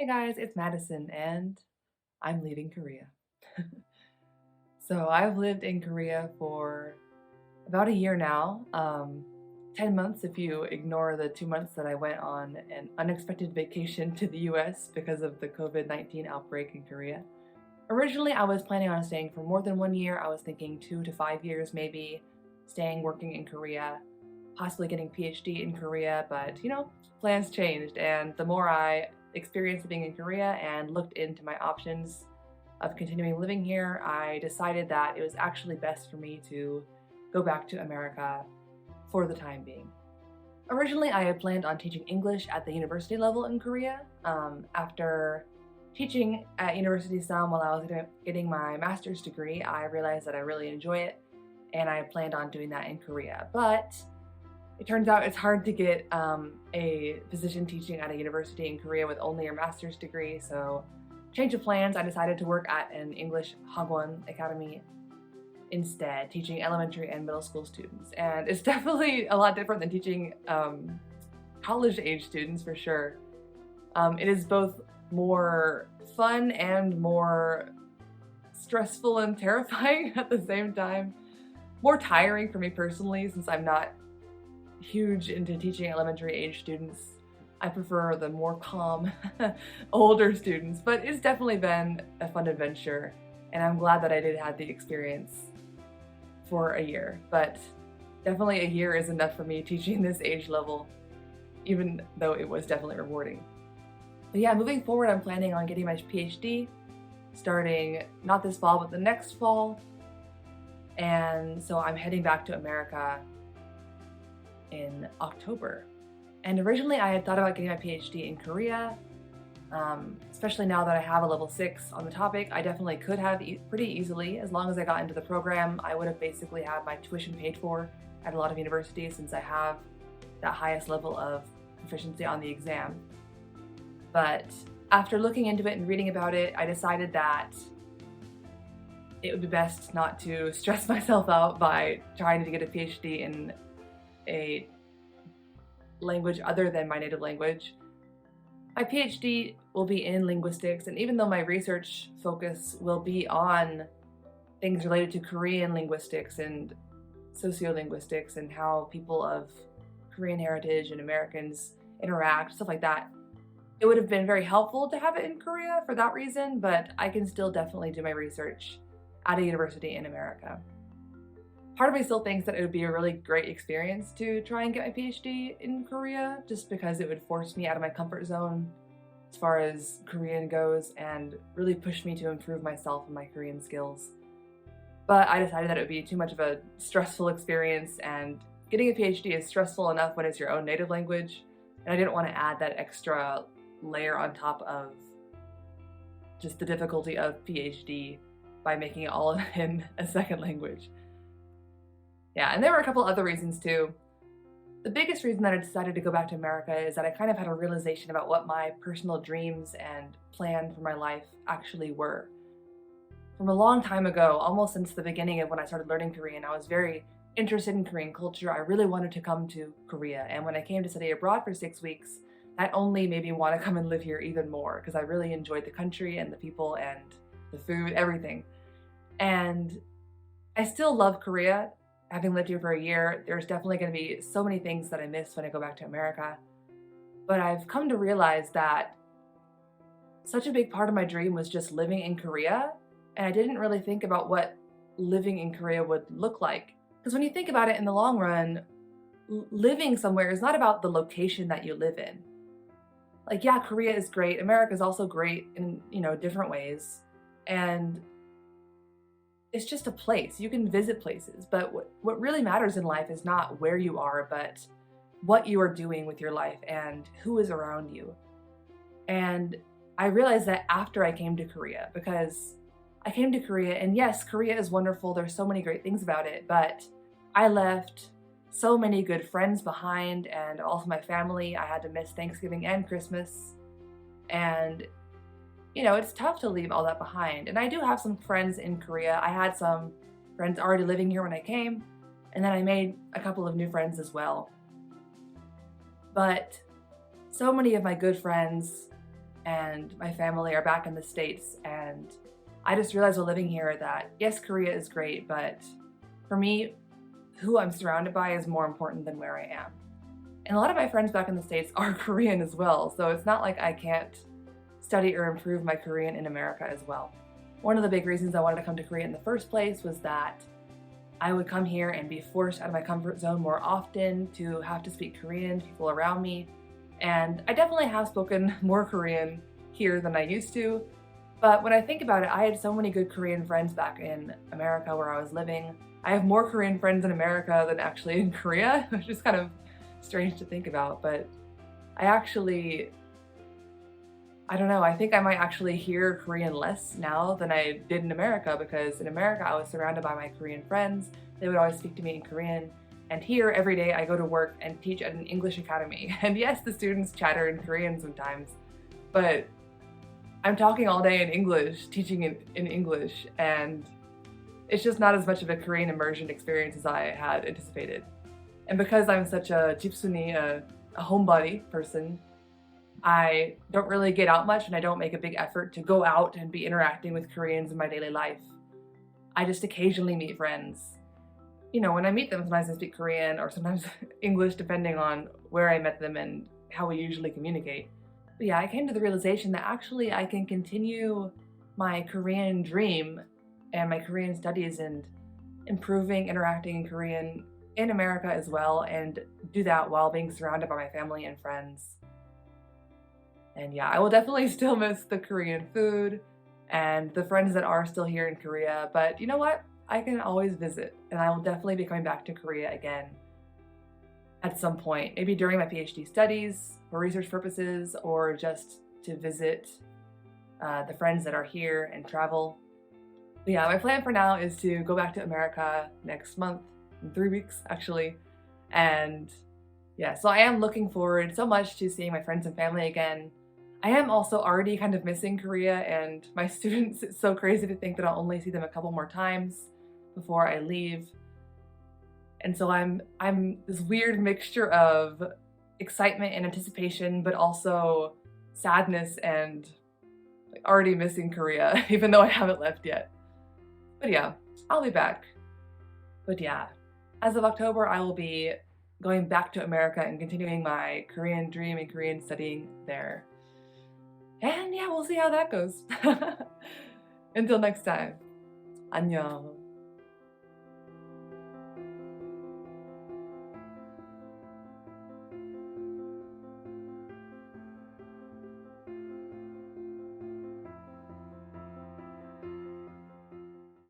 Hey guys, it's Madison and I'm leaving Korea. So I've lived in Korea for about a year now, 10 months if you ignore the 2 months that I went on an unexpected vacation to the US because of the COVID-19 outbreak in Korea. Originally, I was planning on staying for more than 1 year. I was thinking 2 to 5 years maybe, staying, working in Korea, possibly getting PhD in Korea, but plans changed. And the more I experienced living in Korea and looked into my options of continuing living here, I decided that it was actually best for me to go back to America for the time being. Originally, I had planned on teaching English at the university level in Korea. After teaching at University some while I was getting my master's degree, I realized that I really enjoy it, and I planned on doing that in Korea. But it turns out it's hard to get a position teaching at a university in Korea with only your master's degree, so change of plans, I decided to work at an English hagwon academy instead, teaching elementary and middle school students. And it's definitely a lot different than teaching college-age students for sure. It is both more fun and more stressful and terrifying at the same time. More tiring for me personally, since I'm not huge into teaching elementary age students. I prefer the more calm older students, but it's definitely been a fun adventure, and I'm glad that I did have the experience for a year. But definitely a year is enough for me teaching this age level, even though it was definitely rewarding. But yeah, moving forward, I'm planning on getting my PhD starting not this fall but the next fall, and so I'm heading back to America in October. And originally I had thought about getting my PhD in Korea, especially now that I have a level 6 on the topic. I definitely could have pretty easily. As long as I got into the program, I would have basically had my tuition paid for at a lot of universities, since I have that highest level of proficiency on the exam. But after looking into it and reading about it, I decided that it would be best not to stress myself out by trying to get a PhD in a language other than my native language. My PhD will be in linguistics, and even though my research focus will be on things related to Korean linguistics and sociolinguistics and how people of Korean heritage and Americans interact, stuff like that, it would have been very helpful to have it in Korea for that reason, but I can still definitely do my research at a university in America. Part of me still thinks that it would be a really great experience to try and get my PhD in Korea, just because it would force me out of my comfort zone as far as Korean goes and really push me to improve myself and my Korean skills. But I decided that it would be too much of a stressful experience, and getting a PhD is stressful enough when it's your own native language, and I didn't want to add that extra layer on top of just the difficulty of PhD by making it all in a second language. Yeah, and there were a couple other reasons too. The biggest reason that I decided to go back to America is that I kind of had a realization about what my personal dreams and plan for my life actually were. From a long time ago, almost since the beginning of when I started learning Korean, I was very interested in Korean culture. I really wanted to come to Korea, and when I came to study abroad for 6 weeks, that only made me want to come and live here even more, because I really enjoyed the country and the people and the food, everything. And I still love Korea. Having lived here for a year, there's definitely going to be so many things that I miss when I go back to America. But I've come to realize that such a big part of my dream was just living in Korea, and I didn't really think about what living in Korea would look like. Because when you think about it in the long run, living somewhere is not about the location that you live in. Like, yeah, Korea is great. America is also great in, different ways. And it's just a place. You can visit places, but what really matters in life is not where you are, but what you are doing with your life and who is around you. And I realized that after I came to Korea, because I came to Korea, and yes, Korea is wonderful. There's so many great things about it, but I left so many good friends behind, and also my family. I had to miss Thanksgiving and Christmas, and it's tough to leave all that behind. And I do have some friends in Korea. I had some friends already living here when I came, and then I made a couple of new friends as well. But so many of my good friends and my family are back in the States, and I just realized while living here that yes, Korea is great, but for me, who I'm surrounded by is more important than where I am. And a lot of my friends back in the States are Korean as well, so it's not like I can't study or improve my Korean in America as well. One of the big reasons I wanted to come to Korea in the first place was that I would come here and be forced out of my comfort zone more often to have to speak Korean to people around me. And I definitely have spoken more Korean here than I used to, but when I think about it, I had so many good Korean friends back in America where I was living. I have more Korean friends in America than actually in Korea, which is kind of strange to think about, but I don't know, I think I might actually hear Korean less now than I did in America, because in America I was surrounded by my Korean friends. They would always speak to me in Korean. And here, every day I go to work and teach at an English academy. And yes, the students chatter in Korean sometimes, but I'm talking all day in English, teaching in English, and it's just not as much of a Korean immersion experience as I had anticipated. And because I'm such a jipsuni, a homebody person, I don't really get out much and I don't make a big effort to go out and be interacting with Koreans in my daily life. I just occasionally meet friends. You know, when I meet them, sometimes I speak Korean or sometimes English, depending on where I met them and how we usually communicate. But yeah, I came to the realization that actually I can continue my Korean dream and my Korean studies and improving interacting in Korean in America as well, and do that while being surrounded by my family and friends. And yeah, I will definitely still miss the Korean food and the friends that are still here in Korea, but you know what? I can always visit, and I will definitely be coming back to Korea again at some point, maybe during my PhD studies for research purposes, or just to visit the friends that are here and travel. But yeah, my plan for now is to go back to America next month, in 3 weeks actually, and yeah, so I am looking forward so much to seeing my friends and family again. I am also already kind of missing Korea and my students. It's so crazy to think that I'll only see them a couple more times before I leave. And so I'm this weird mixture of excitement and anticipation, but also sadness and like already missing Korea, even though I haven't left yet. But yeah, I'll be back. But yeah, as of October, I will be going back to America and continuing my Korean dream and Korean studying there. And yeah, we'll see how that goes. Until next time. 안녕.